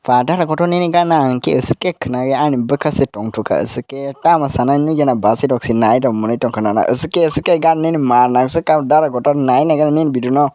Padahal kotonini gana ke skek na ani bekase tongtuka ske tama sana nu jana basi doksi nai do moni tongkana na ske gan nini mana ska dara koton nai na gan nini biduno.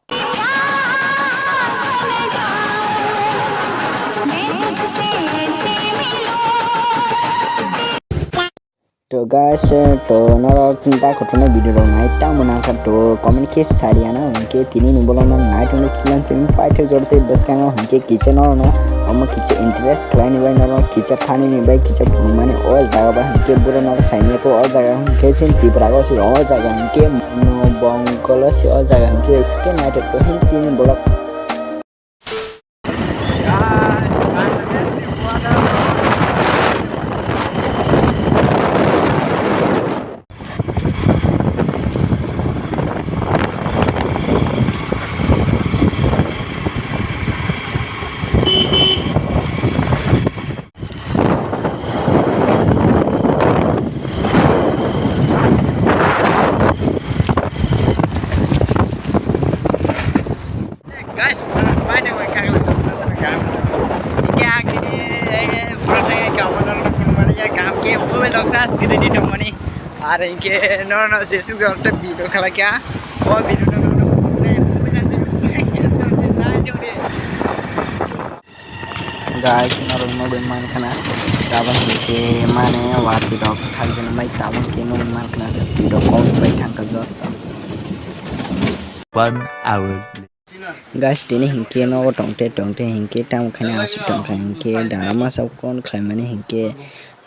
To guys to noro kinta kotone video lo nai ta mona ka to comment ke sariana unke tini ni bolona nai to kilan sim paite jorte beskanga unke kitchen no amma kitchen interest klein bai no kitchen khani ni bai kitchen mane o jaga ba unke buro no saime ko o jaga unke sin tipra go si o jaga unke no bongkolo si o jaga unke ske nai to hin tini bolok guys, mana yang kagak terkam? Ikan ini frame kawan orang mana ya kam ke mobil doksas kiri di dong mana? Ada yang no jesu jodoh video kalau kya? Oh video no guys naro no beman kana tabang ke mane wati dok thagin mai tabang ke no beman kana sakti dok kon bai thang ka jot 1 hour guys tini hinke no tongte hinke tam khana asu tong hinke dama sab kon khaimani hinke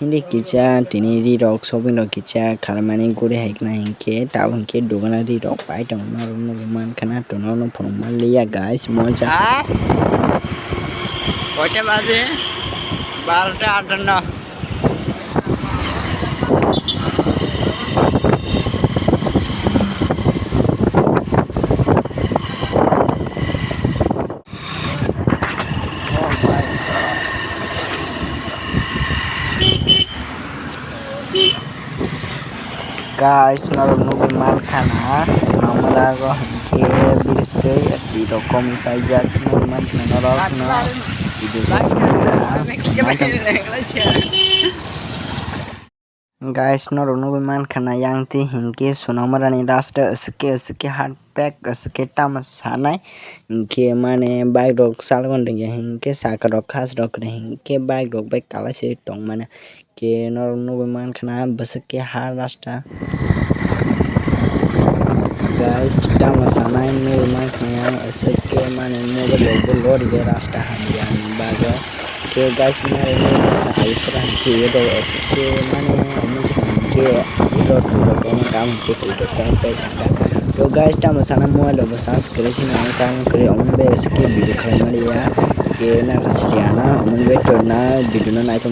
hindi kicha tini ri rok shopping rok kicha khalmani gure haikna hinke tab hinke dogana ri rok pai tong no beman kana to no phoma liya guys moja kota baje 12টা 58 guys naro no beman kana sunamala go hinke birste ati rokom pai jat no beman kana naro na guys noro no beman khana yang ti hinke sunamara ni rasta ske hard pack ske tam sanai hinke mane bike rok salgon de hinke saka rok khas rok hinke bike rok bai kala se tong mane ke noro no beman khana baske har rasta guys tam sanai no beman khana ske mane mobile lor de rasta handia baga ke guys mane ai pran che do ske mane ke ilo to kam ke to pe to guys tam sana mobile lo search kare sin ang sang kare on be ske video khamari ya ke na rasiana on be to na video na to